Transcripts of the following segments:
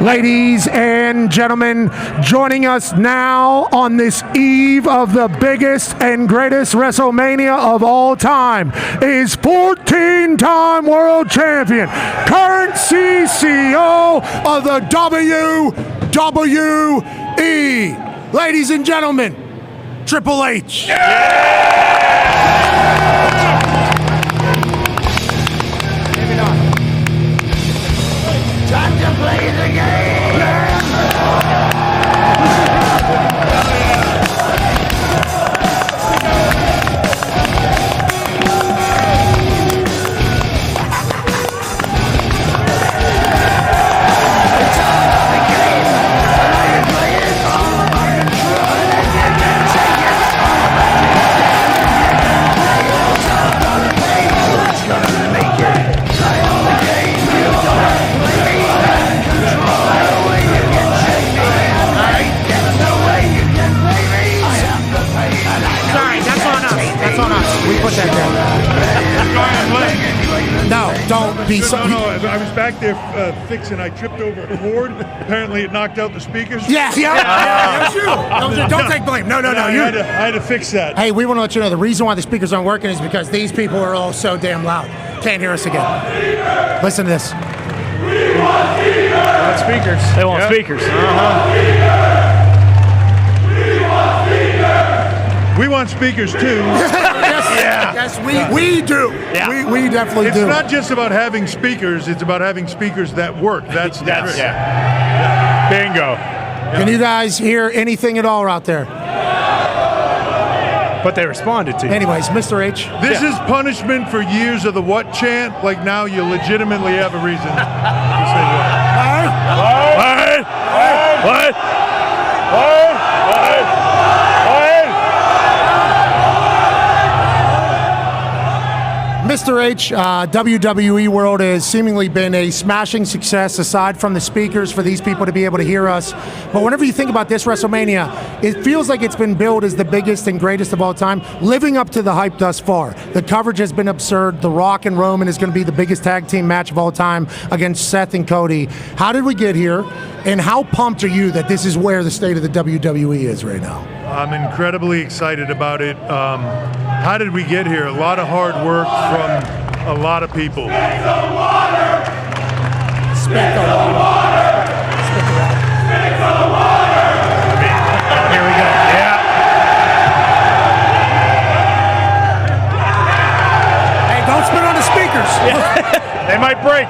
Ladies and gentlemen, joining us now on this eve of the biggest and greatest WrestleMania of all time is 14-time world champion, current CCO of the WWE. Ladies and gentlemen, Triple H. Time to play the game! No, don't be so. No, I was back there fixing. I tripped over a cord. Apparently, it knocked out the speakers. Yeah, that was you. Don't take blame. No. I had to fix that. Hey, we want to let you know the reason why the speakers aren't working is because these people are all so damn loud. Can't hear us again. Listen to this. We want speakers. They want speakers. We want speakers too. Yes, we do. Yeah. We definitely It's do. not just about having speakers. It's about having speakers that work. That's Bingo. Can you guys hear anything at all out there? But they responded to you. Anyways, Mr. H. This is punishment for years of the what chant. Like now you legitimately have a reason to say what. Mr. H, WWE World has seemingly been a smashing success aside from the speakers for these people to be able to hear us. But whenever you think about this WrestleMania, it feels like it's been billed as the biggest and greatest of all time, living up to the hype thus far. The coverage has been absurd. The Rock and Roman is going to be the biggest tag team match of all time against Seth and Cody. How did we get here? And how pumped are you that this is where the state of the WWE is right now? I'm incredibly excited about it. How did we get here? A lot of hard work from a lot of people. Spit the water. Spit the water. Here we go. Yeah. Hey, don't spit on the speakers. They might break.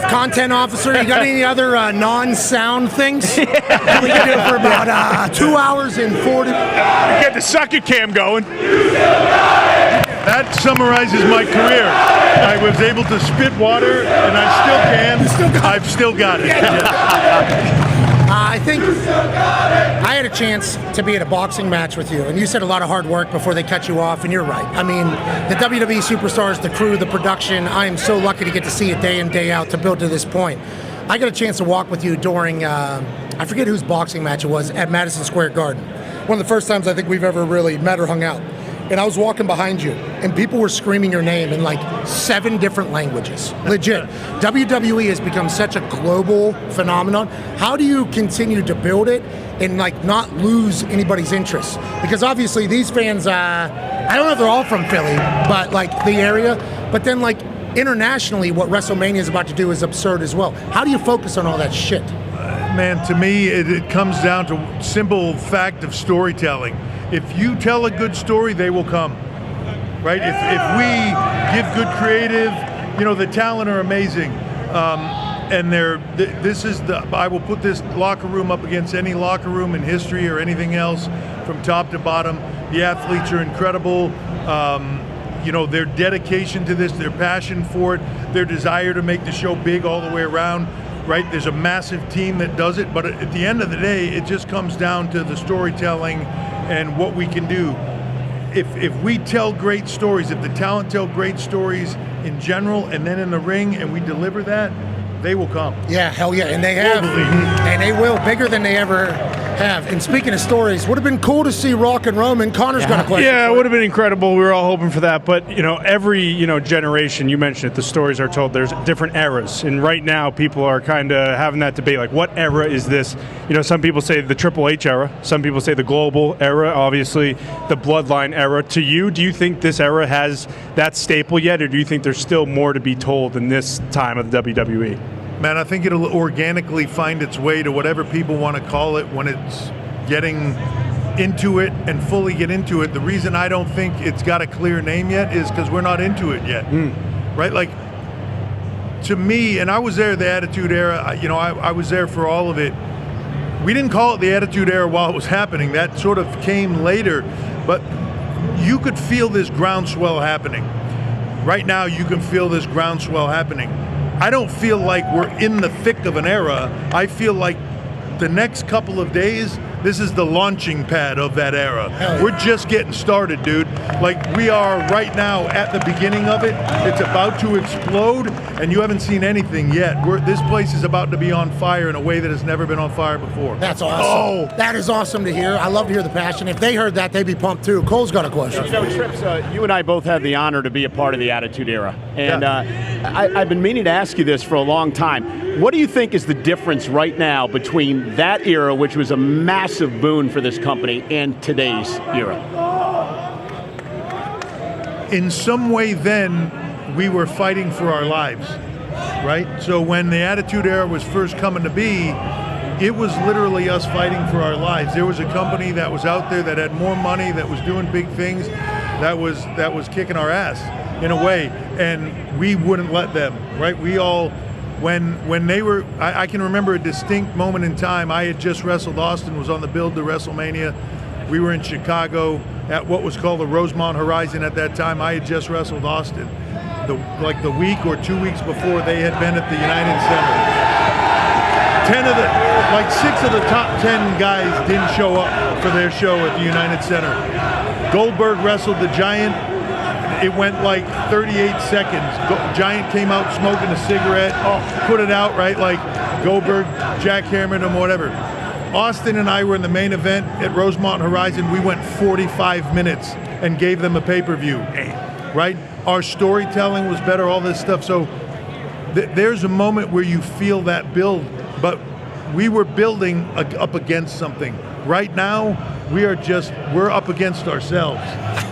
Content officer, you got any other non-sound things? We can do it for about 2 hours and 40. Get the sucker cam going. That summarizes my career. I was able to spit water, and I still can. I've still got it. I think I had a chance to be at a boxing match with you, and you said a lot of hard work before they cut you off, and you're right. I mean, the WWE superstars, the crew, the production, I am so lucky to get to see it day in, day out to build to this point. I got a chance to walk with you during, I forget whose boxing match it was, at Madison Square Garden. One of the first times I think we've ever really met or hung out. And I was walking behind you, and people were screaming your name in like 7 different languages. Legit. WWE has become such a global phenomenon. How do you continue to build it and like not lose anybody's interest? Because obviously these fans, I don't know if they're all from Philly, but like the area. But then like internationally, what WrestleMania is about to do is absurd as well. How do you focus on all that shit? Man, to me, it comes down to simple fact of storytelling. If you tell a good story, they will come, right? If we give good creative, you know, the talent are amazing. And I will put this locker room up against any locker room in history or anything else from top to bottom. The athletes are incredible. their dedication to this, their passion for it, their desire to make the show big all the way around, right? There's a massive team that does it, but at the end of the day, it just comes down to the storytelling and what we can do. If we tell great stories, if the talent tell great stories in general and then in the ring and we deliver that, they will come. Yeah, hell yeah, and they have, and they will, bigger than they ever have. And speaking of stories, would have been cool to see Rock and Roman. Connor's got a question. Yeah, it would have been incredible. We were all hoping for that. But, every, generation, you mentioned it, the stories are told. There's different eras. And right now, people are kind of having that debate, like, what era is this? Some people say the Triple H era. Some people say the Global era, obviously the Bloodline era. To you, do you think this era has that staple yet, or do you think there's still more to be told in this time of the WWE? Man, I think it'll organically find its way to whatever people want to call it when it's getting into it and fully get into it. The reason I don't think it's got a clear name yet is because we're not into it yet, right? Like, to me, and I was there the Attitude Era, I was there for all of it. We didn't call it the Attitude Era while it was happening. That sort of came later, but you could feel this groundswell happening. Right now, you can feel this groundswell happening. I don't feel like we're in the thick of an era. I feel like the next couple of days, this is the launching pad of that era. We're just getting started, dude. Like, we are right now at the beginning of it. It's about to explode, and you haven't seen anything yet. This place is about to be on fire in a way that has never been on fire before. That's awesome. Oh, that is awesome to hear. I love to hear the passion. If they heard that, they'd be pumped too. Cole's got a question. Trips, you and I both had the honor to be a part of the Attitude Era. And I've been meaning to ask you this for a long time. What do you think is the difference right now between that era, which was a massive boon for this company, and today's era? In some way then, we were fighting for our lives, right? So when the Attitude Era was first coming to be, it was literally us fighting for our lives. There was a company that was out there that had more money, that was doing big things, that was kicking our ass in a way, and we wouldn't let them, right? We all, when they were, I can remember a distinct moment in time. I had just wrestled Austin, was on the build to WrestleMania. We were in Chicago at what was called the Rosemont Horizon at that time. I had just wrestled Austin. The week or 2 weeks before, they had been at the United Center. 6 of the top 10 guys didn't show up for their show at the United Center. Goldberg wrestled the Giant. It went like 38 seconds. Giant came out smoking a cigarette, put it out, right? Like Goldberg jackhammered him, whatever. Austin and I were in the main event at Rosemont Horizon. We went 45 minutes and gave them a pay-per-view, right? Our storytelling was better, all this stuff. So there's a moment where you feel that build, but we were building up against something. Right now, we're up against ourselves.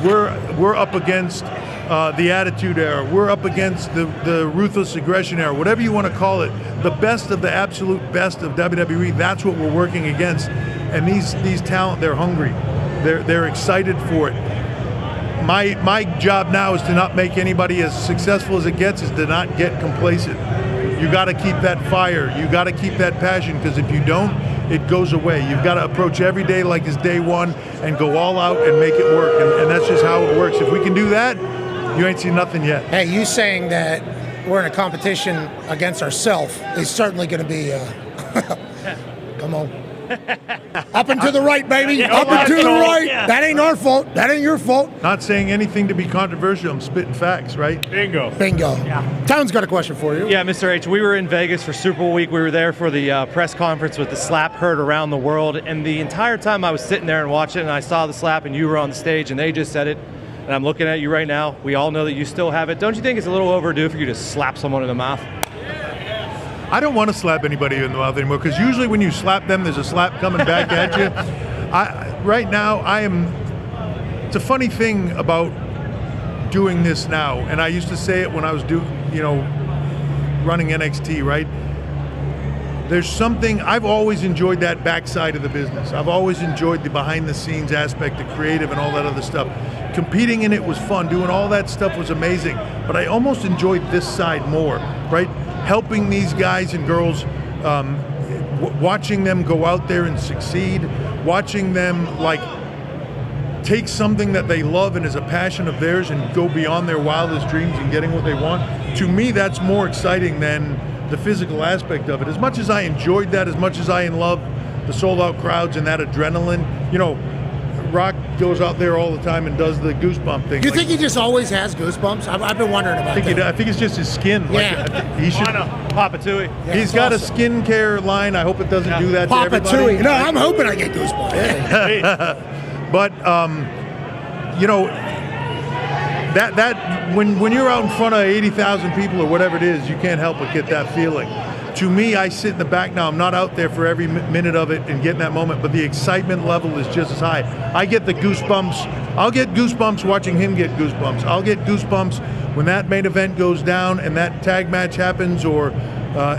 We're up against the Attitude Era. We're up against the Ruthless Aggression Era, whatever you want to call it. The best of the absolute best of WWE. That's what we're working against. And these talent, they're hungry. They're excited for it. My job now is to not make anybody as successful as it gets, is to not get complacent. You got to keep that fire. You got to keep that passion, because if you don't, it goes away. You've got to approach every day like it's day one and go all out and make it work. And that's just how it works. If we can do that, you ain't seen nothing yet. Hey, you saying that we're in a competition against ourselves is certainly going to be, come on. Up and to the right, baby. Up and to the right. Yeah. That ain't our fault. That ain't your fault. Not saying anything to be controversial. I'm spitting facts, right? Bingo. Yeah. Town's got a question for you. Yeah, Mr. H, we were in Vegas for Super Bowl week. We were there for the press conference with the slap heard around the world. And the entire time I was sitting there and watching, and I saw the slap, and you were on the stage, and they just said it. And I'm looking at you right now. We all know that you still have it. Don't you think it's a little overdue for you to slap someone in the mouth? I don't want to slap anybody in the mouth anymore, because usually when you slap them, there's a slap coming back at you. Right now, it's a funny thing about doing this now, and I used to say it when I was running NXT, right? There's something, I've always enjoyed that backside of the business. I've always enjoyed the behind the scenes aspect, the creative and all that other stuff. Competing in it was fun, doing all that stuff was amazing, but I almost enjoyed this side more, right? Helping these guys and girls, watching them go out there and succeed, watching them take something that they love and is a passion of theirs and go beyond their wildest dreams and getting what they want, to me, that's more exciting than the physical aspect of it. As much as I enjoyed that, as much as I love the sold-out crowds and that adrenaline, Rock goes out there all the time and does the goosebump thing. Do you think he just always has goosebumps? I've been wondering about that. I think it's just his skin. Yeah. He should. Papa Tui. Yeah, He's got a skincare line. I hope it doesn't do that Papa to everybody. Tui. No, I'm hoping I get goosebumps. But that when you're out in front of 80,000 people or whatever it is, you can't help but get that feeling. To me, I sit in the back now. I'm not out there for every minute of it and getting that moment, but the excitement level is just as high. I get the goosebumps. I'll get goosebumps watching him get goosebumps. I'll get goosebumps when that main event goes down and that tag match happens, or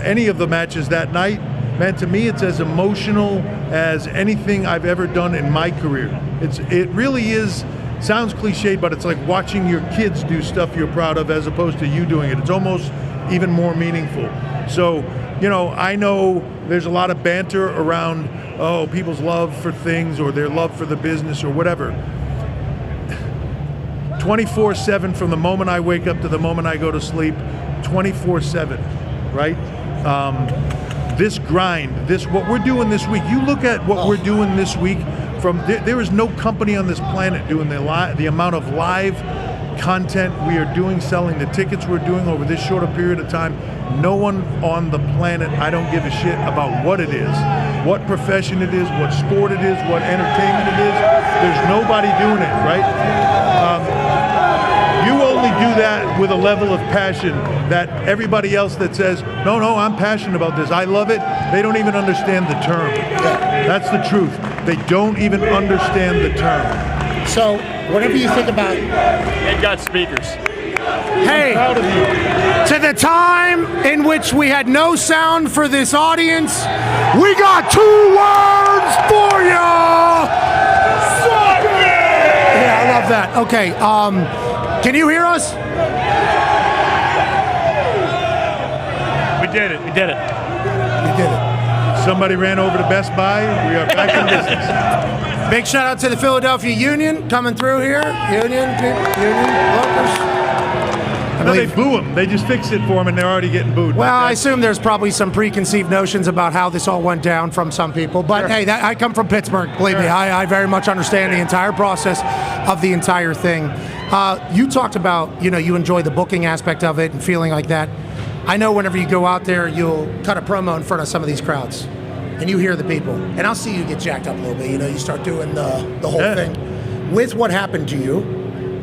any of the matches that night. Man, to me, it's as emotional as anything I've ever done in my career. It really is. Sounds cliched, but it's like watching your kids do stuff you're proud of as opposed to you doing it. It's almost even more meaningful. So, I know there's a lot of banter around, people's love for things or their love for the business or whatever. 24/7 from the moment I wake up to the moment I go to sleep, 24/7, right? This grind, what we're doing this week, you look at what we're doing this week, there is no company on this planet doing the amount of live content we are doing, selling the tickets we're doing over this shorter period of time. No one on the planet, I don't give a shit about what it is, what profession it is, what sport it is, what entertainment it is. There's nobody doing it, right? You only do that with a level of passion that everybody else that says, no, I'm passionate about this, I love it, they don't even understand the term. That's the truth. They don't even understand the term. So, whatever you think about... They've got speakers. Hey, I'm proud of you. to the time in which we had no sound for this audience, we got 2 words for you! Suck it! Yeah, I love that. Okay, can you hear us? We did it. We did it. Somebody ran over to Best Buy. We are back in business. Big shout out to the Philadelphia Union coming through here. Union workers. No, they boo them. They just fix it for them, and they're already getting booed. Well, I assume there's probably some preconceived notions about how this all went down from some people. But hey, I come from Pittsburgh. Believe me, I very much understand the entire process of the entire thing. You talked about, you enjoy the booking aspect of it and feeling like that. I know whenever you go out there, you'll cut a promo in front of some of these crowds, and you hear the people. And I'll see you get jacked up a little bit. You start doing the whole thing. With what happened to you,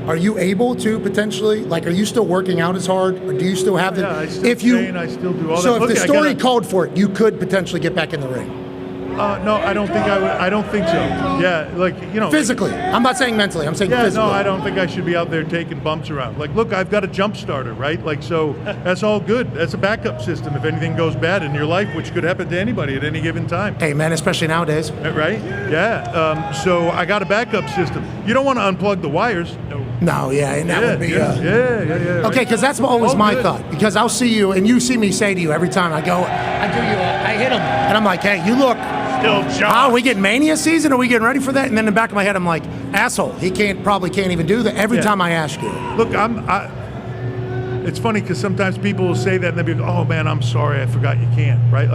are you able to potentially, are you still working out as hard, or do you still have the? Yeah, I still train, I still do all that. So if the story called for it, you could potentially get back in the ring. No, I don't think I would. I don't think so. Yeah, physically. I'm not saying mentally. I'm saying physically. No, I don't think I should be out there taking bumps around. Look, I've got a jump starter, right? So that's all good. That's a backup system if anything goes bad in your life, which could happen to anybody at any given time. Hey, man, especially nowadays. Right? Yeah. So I got a backup system. You don't want to unplug the wires. No, and that would be. Yeah. Okay, because that's always my thought. Because I'll see you, and you see me say to you every time I go, I hit him, and I'm like, hey, you look. Still John. Are we getting Mania season? Are we getting ready for that? And then in the back of my head, I'm like, asshole. He probably can't even do that every time I ask you. Look, it's funny because sometimes people will say that and they'll be like, oh man, I'm sorry, I forgot you can't, right?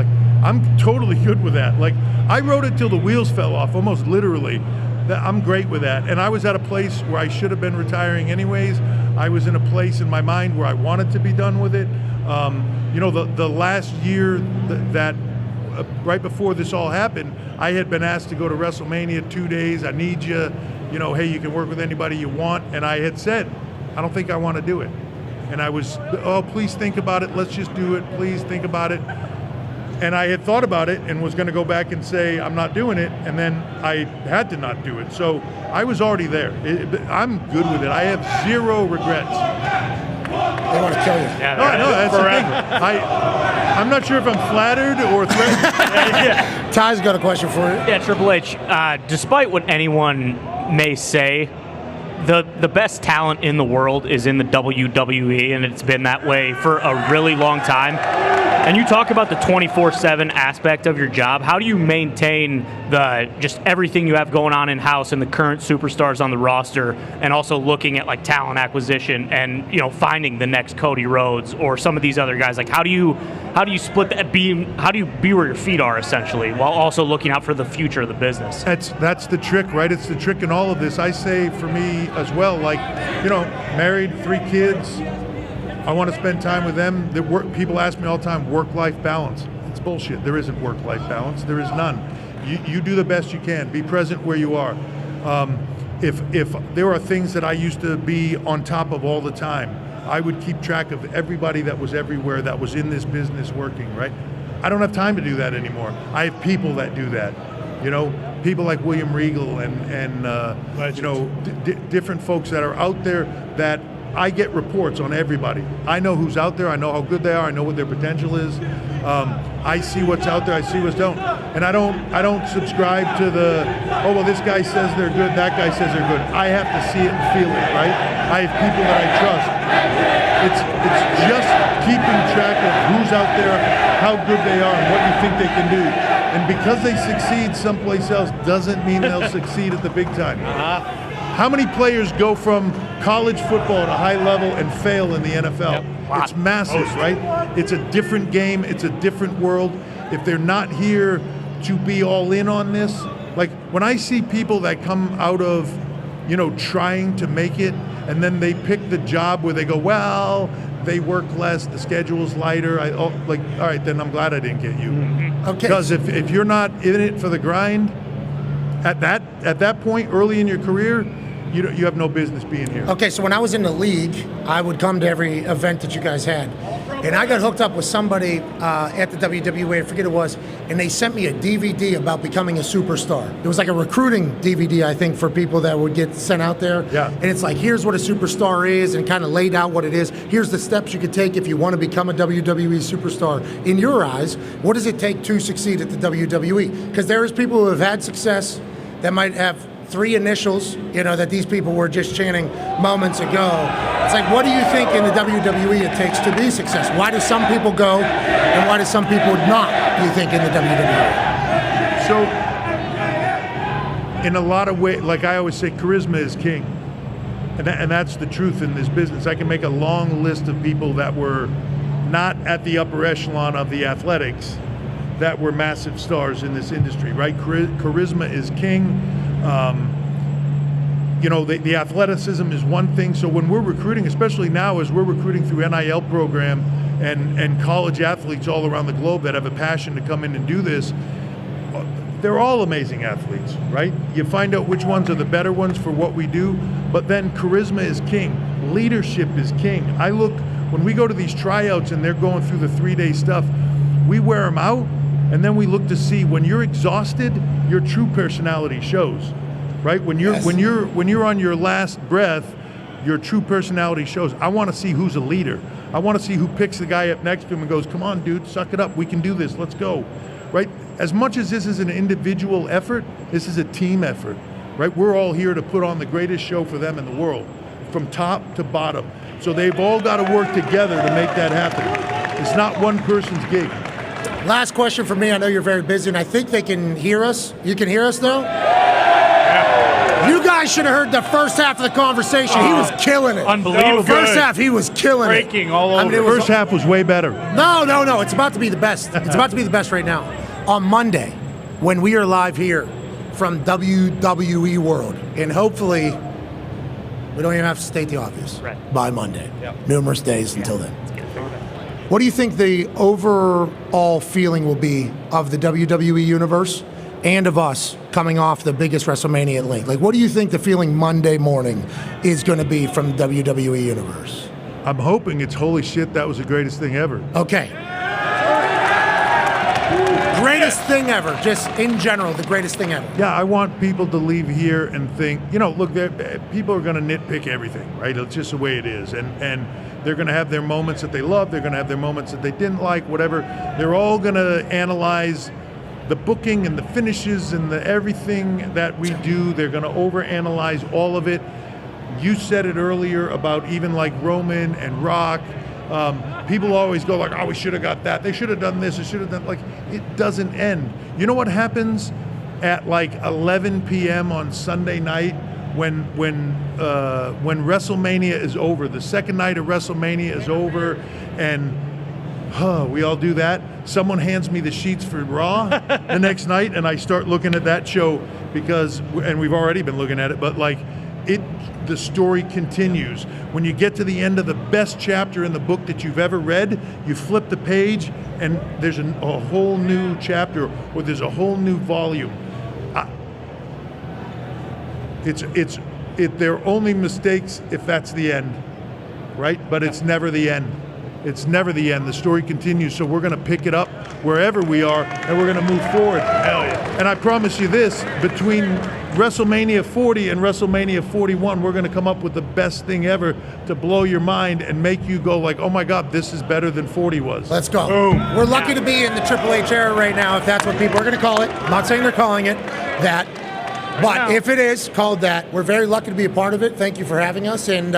I'm totally good with that. I wrote it till the wheels fell off, almost literally. I'm great with that. And I was at a place where I should have been retiring anyways. I was in a place in my mind where I wanted to be done with it. The last year that right before this all happened, I had been asked to go to WrestleMania 2 days. I need you. Hey, you can work with anybody you want. And I had said, I don't think I want to do it. And I was, please think about it. Let's just do it. Please think about it. And I had thought about it and was going to go back and say, I'm not doing it. And then I had to not do it. So I was already there. I'm good with it. I have zero regrets. They want to kill you. Yeah, No, that's forever. The thing. I'm not sure if I'm flattered or threatened. Ty's got a question for you. Yeah, Triple H, despite what anyone may say, the best talent in the world is in the WWE, and it's been that way for a really long time. And you talk about the 24/7 aspect of your job. How do you maintain just everything you have going on in-house and the current superstars on the roster, and also looking at like talent acquisition and finding the next Cody Rhodes or some of these other guys? Like how do you split that beam? How do you be where your feet are essentially, while also looking out for the future of the business? That's the trick, right? It's the trick in all of this. I say for me as well, like married, 3 kids. I want to spend time with them. People ask me all the time, work-life balance. It's bullshit. There isn't work-life balance. There is none. You do the best you can. Be present where you are. If there are things that I used to be on top of all the time, I would keep track of everybody that was everywhere that was in this business working, right? I don't have time to do that anymore. I have people that do that. People like William Regal and different folks that are out there that I get reports on everybody. I know who's out there. I know how good they are. I know what their potential is. I see what's out there. I see what's don't. And I don't subscribe to the, this guy says they're good, that guy says they're good. I have to see it and feel it, right? I have people that I trust. It's just keeping track of who's out there, how good they are, and what you think they can do. And because they succeed someplace else doesn't mean they'll succeed at the big time. How many players go from college football to high level and fail in the NFL? Yep. It's massive, right? It's a different game. It's a different world. If they're not here to be all in on this, like when I see people that come out of, trying to make it, and then they pick the job where they go, well, they work less, the schedule's lighter. All right, then I'm glad I didn't get you. Mm-hmm. Okay. Because if you're not in it for the grind, at that point early in your career, you have no business being here. Okay, so when I was in the league, I would come to every event that you guys had. And I got hooked up with somebody at the WWE, I forget who it was, and they sent me a DVD about becoming a superstar. It was like a recruiting DVD, I think, for people that would get sent out there. Yeah. And it's like, here's what a superstar is, and kind of laid out what it is. Here's the steps you could take if you want to become a WWE superstar. In your eyes, what does it take to succeed at the WWE? Because there is people who have had success that might have 3 initials, that these people were just chanting moments ago. It's like, what do you think in the WWE it takes to be successful? Why do some people go, and why do some people not, do you think, in the WWE? So, in a lot of ways, like I always say, charisma is king. And that's the truth in this business. I can make a long list of people that were not at the upper echelon of the athletics that were massive stars in this industry, right? Charisma is king. The athleticism is one thing. So when we're recruiting, especially now as we're recruiting through NIL program and college athletes all around the globe that have a passion to come in and do this, they're all amazing athletes, right? You find out which ones are the better ones for what we do, but then charisma is king. Leadership is king. I look, when we go to these tryouts and they're going through the 3-day stuff, we wear them out, and then we look to see when you're exhausted, your true personality shows, right? When you're on your last breath, your true personality shows. I want to see who's a leader. I want to see who picks the guy up next to him and goes, "Come on, dude, suck it up. We can do this. Let's go." Right? As much as this is an individual effort, this is a team effort, right? We're all here to put on the greatest show for them in the world, from top to bottom. So they've all got to work together to make that happen. It's not one person's gig. Last question for me. I know you're very busy, and I think they can hear us. You can hear us, though? You guys should have heard the first half of the conversation. He was killing it. Unbelievable. First half, he was killing it. Breaking all over. The first half was way better. No. It's about to be the best. It's about to be the best right now. On Monday, when we are live here from WWE World, and hopefully we don't even have to state the obvious by Monday. Yep. Numerous days until then. What do you think the overall feeling will be of the WWE Universe and of us coming off the biggest WrestleMania link? Like, what do you think the feeling Monday morning is going to be from the WWE Universe? I'm hoping it's holy shit, that was the greatest thing ever. Okay. Greatest thing ever, just in general, the greatest thing ever. Yeah, I want people to leave here and think, look, people are going to nitpick everything, right? It's just the way it is. And they're going to have their moments that they love. They're going to have their moments that they didn't like, whatever. They're all going to analyze the booking and the finishes and the everything that we do. They're going to overanalyze all of it. You said it earlier about even like Roman and Rock. People always go like, oh, we should have got that. They should have done this. They should have done, like, it doesn't end. You know what happens at like 11 p.m. on Sunday night when WrestleMania is over? The second night of WrestleMania is over, and we all do that. Someone hands me the sheets for Raw the next night, and I start looking at that show and we've already been looking at it, but like the story continues. When you get to the end of the best chapter in the book that you've ever read, you flip the page, and there's a whole new chapter, or there's a whole new volume. They're only mistakes if that's the end, right? But it's never the end. It's never the end. The story continues, so we're going to pick it up wherever we are, and we're going to move forward. Hell yeah. And I promise you this, between WrestleMania 40 and WrestleMania 41, we're going to come up with the best thing ever to blow your mind and make you go like, oh my God, this is better than 40 was. Let's go. Boom. We're lucky to be in the Triple H era right now, if that's what people are going to call it. I'm not saying they're calling it that, but if it is called that, we're very lucky to be a part of it. Thank you for having us. And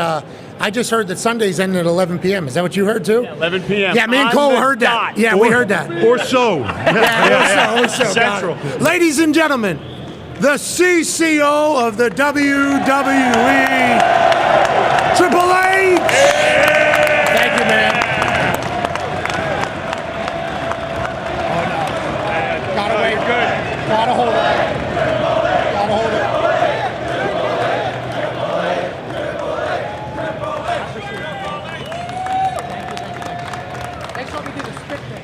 I just heard that Sundays end at 11 p.m. Is that what you heard too? Yeah, 11 p.m. Yeah, me and Cole heard that. Yeah, we heard that. Or so. Or so. Central. Ladies and gentlemen, the CCO of the WWE, Triple H. Thank you, man. Oh no. Gotta wait. Good. Gotta hold it. Gotta hold it. Next time we do the spit thing.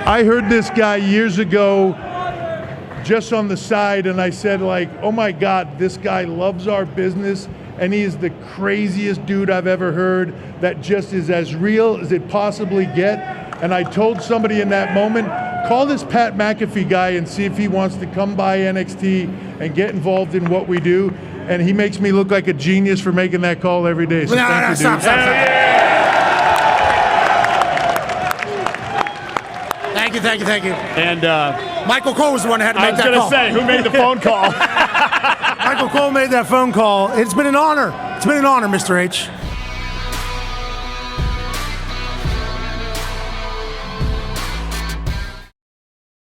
I heard this guy years ago just on the side, and I said like, oh my God, this guy loves our business, and he is the craziest dude I've ever heard that just is as real as it possibly get. And I told somebody in that moment, call this Pat McAfee guy and see if he wants to come by NXT and get involved in what we do. And he makes me look like a genius for making that call every day. So thank you, dude. Stop. Thank you. And Michael Cole was the one that had to I make was that going call. to say, who made the phone call? Michael Cole made that phone call. It's been an honor. It's been an honor, Mr. H.